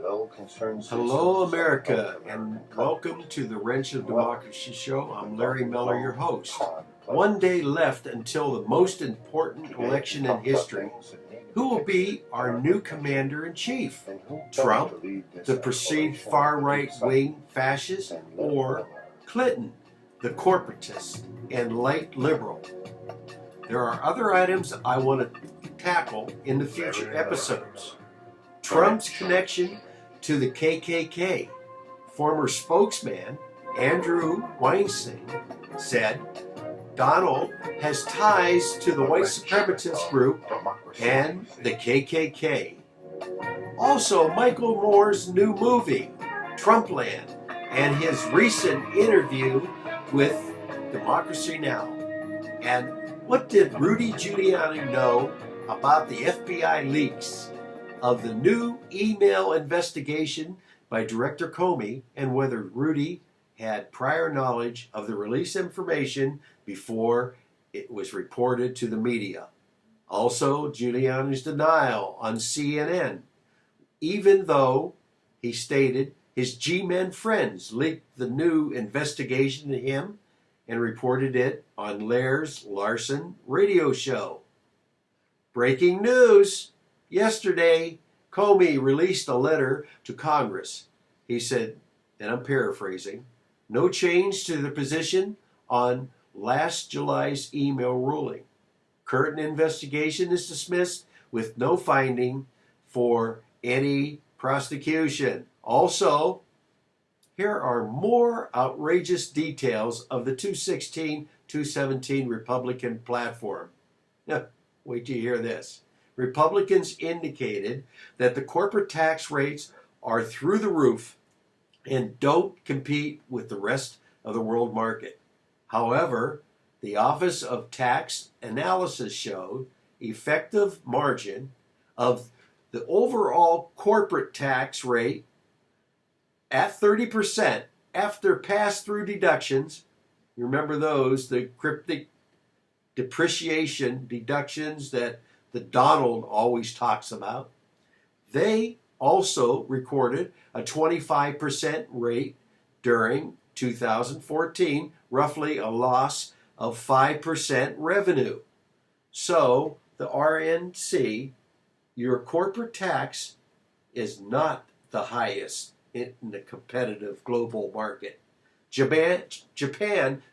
Hello, America, and welcome to the Wrench of Democracy show. I'm Larry Miller, your host. One day left until the most important election in history. Who will be our new commander-in-chief? Trump, the perceived far-right wing fascist, or Clinton, the corporatist and light liberal? There are other items I want to tackle in the future episodes. Trump's connection to the KKK. Former spokesman Andrew Weinstein said Donald has ties to the white supremacist group and the KKK. Also, Michael Moore's new movie, Trumpland, and his recent interview with Democracy Now! And what did Rudy Giuliani know about the FBI leaks of the new email investigation by Director Comey, and whether Rudy had prior knowledge of the released information before it was reported to the media. Also, Giuliani's denial on CNN, even though he stated his G-Men friends leaked the new investigation to him and reported it on Lars Larson radio show. Breaking news! Yesterday, Comey released a letter to Congress. He said, and I'm paraphrasing, no change to the position on last July's email ruling. Current investigation is dismissed with no finding for any prosecution. Also, here are more outrageous details of the 216-217 Republican platform. Wait till you hear this. Republicans indicated that the corporate tax rates are through the roof and don't compete with the rest of the world market. However, the Office of Tax Analysis showed effective margin of the overall corporate tax rate at 30% after pass-through deductions. You remember those, the cryptic depreciation deductions that the Donald always talks about. They also recorded a 25% rate during 2014, roughly a loss of 5% revenue. So the RNC, your corporate tax, is not the highest in the competitive global market. Japan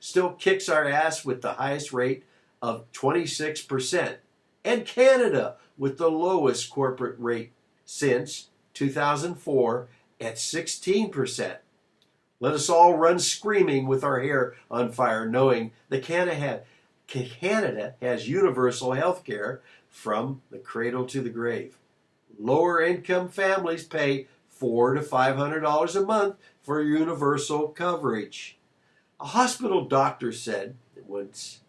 still kicks our ass with the highest rate of 26%. And Canada with the lowest corporate rate since 2004 at 16%. Let us all run screaming with our hair on fire, knowing that Canada has universal health care from the cradle to the grave. Lower income families pay $400 to $500 a month for universal coverage. A hospital doctor said once,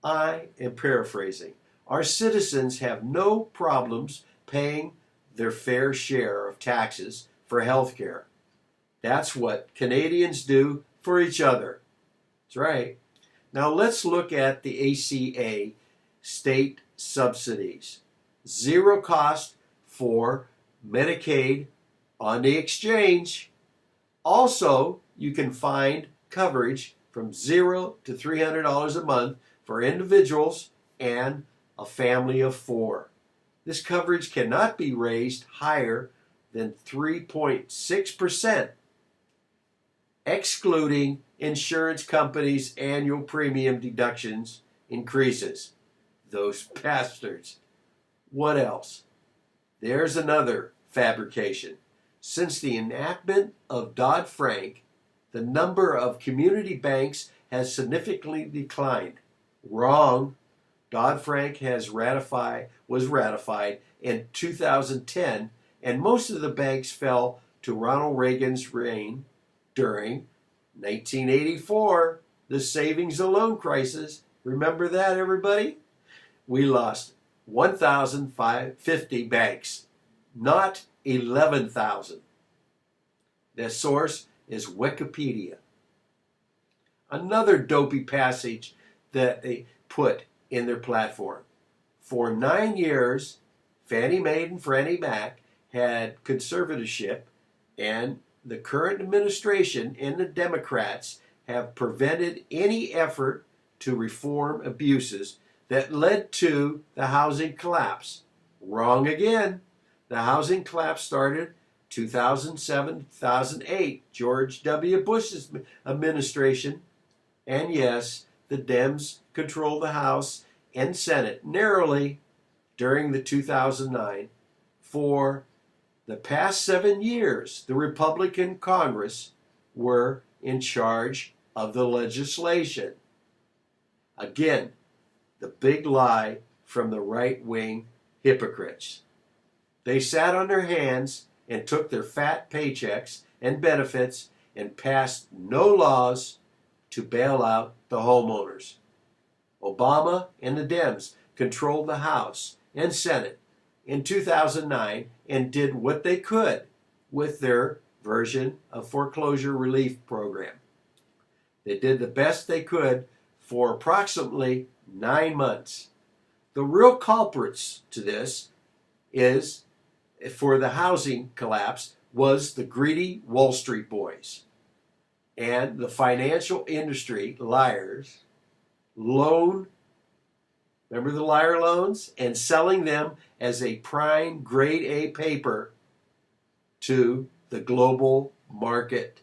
I am paraphrasing, our citizens have no problems paying their fair share of taxes for health care. That's what Canadians do for each other. That's right. Now let's look at the ACA state subsidies. Zero cost for Medicaid on the exchange. Also, you can find coverage from $0 to $300 a month for individuals and a family of 4. This coverage cannot be raised higher than 3.6%, excluding insurance companies' annual premium deductions increases. Those bastards. What else? There's another fabrication. Since the enactment of Dodd-Frank, the number of community banks has significantly declined. Wrong. Dodd-Frank was ratified in 2010, and most of the banks fell to Ronald Reagan's reign during 1984, the savings and loan crisis. Remember that, everybody? We lost 1,050 banks, not 11,000. The source is Wikipedia. Another dopey passage that they put in their platform. For 9 years, Fannie Mae and Freddie Mac had conservatorship, and the current administration and the Democrats have prevented any effort to reform abuses that led to the housing collapse. Wrong again. The housing collapse started 2007, 2008, George W. Bush's administration. And yes, the Dems controlled the House and Senate narrowly during the 2009. For the past 7 years, the Republican Congress were in charge of the legislation. Again, the big lie from the right-wing hypocrites. They sat on their hands and took their fat paychecks and benefits and passed no laws to bail out the homeowners. Obama and the Dems controlled the House and Senate in 2009 and did what they could with their version of foreclosure relief program. They did the best they could for approximately 9 months. The real culprits to this is, for the housing collapse, was the greedy Wall Street boys and the financial industry liars remember the liar loans, and selling them as a prime grade A paper to the global market.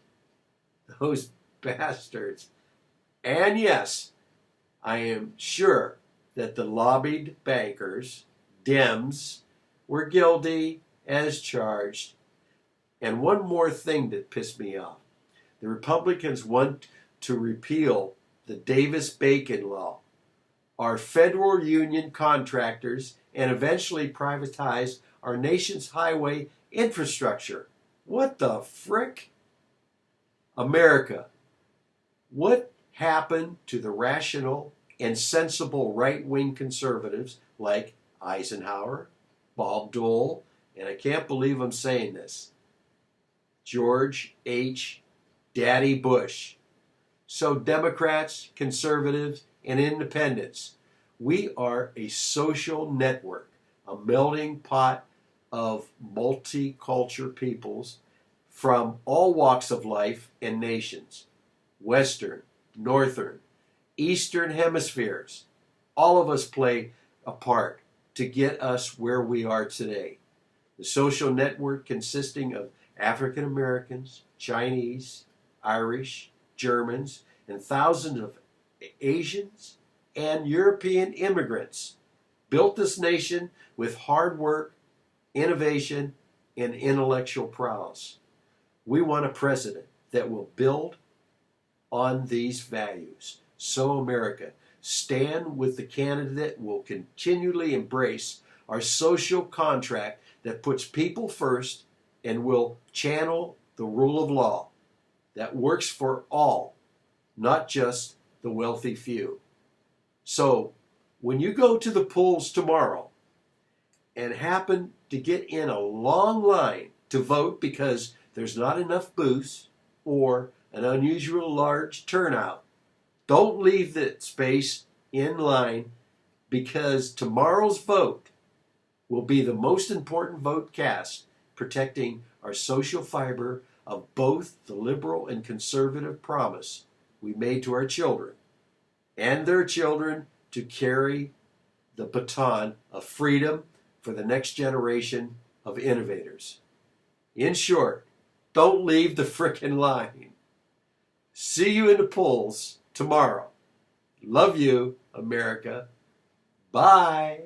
Those bastards. And yes, I am sure that the lobbied bankers, Dems, were guilty as charged. And one more thing that pissed me off. The Republicans want to repeal the Davis-Bacon law, our federal union contractors, and eventually privatize our nation's highway infrastructure. What the frick? America, what happened to the rational and sensible right-wing conservatives like Eisenhower, Bob Dole, and I can't believe I'm saying this, George H. Daddy Bush? So Democrats, conservatives, and independents, we are a social network, a melting pot of multicultural peoples from all walks of life and nations, Western, Northern, Eastern hemispheres. All of us play a part to get us where we are today. The social network consisting of African Americans, Chinese, Irish, Germans, and thousands of Asians and European immigrants built this nation with hard work, innovation, and intellectual prowess. We want a president that will build on these values. So America, stand with the candidate that will continually embrace our social contract that puts people first and will channel the rule of law that works for all, not just the wealthy few. So when you go to the polls tomorrow and happen to get in a long line to vote because there's not enough booths or an unusual large turnout, don't leave that space in line, because tomorrow's vote will be the most important vote cast, protecting our social fiber of both the liberal and conservative promise we made to our children and their children to carry the baton of freedom for the next generation of innovators. In short, don't leave the frickin' line. See you in the polls tomorrow. Love you, America. Bye.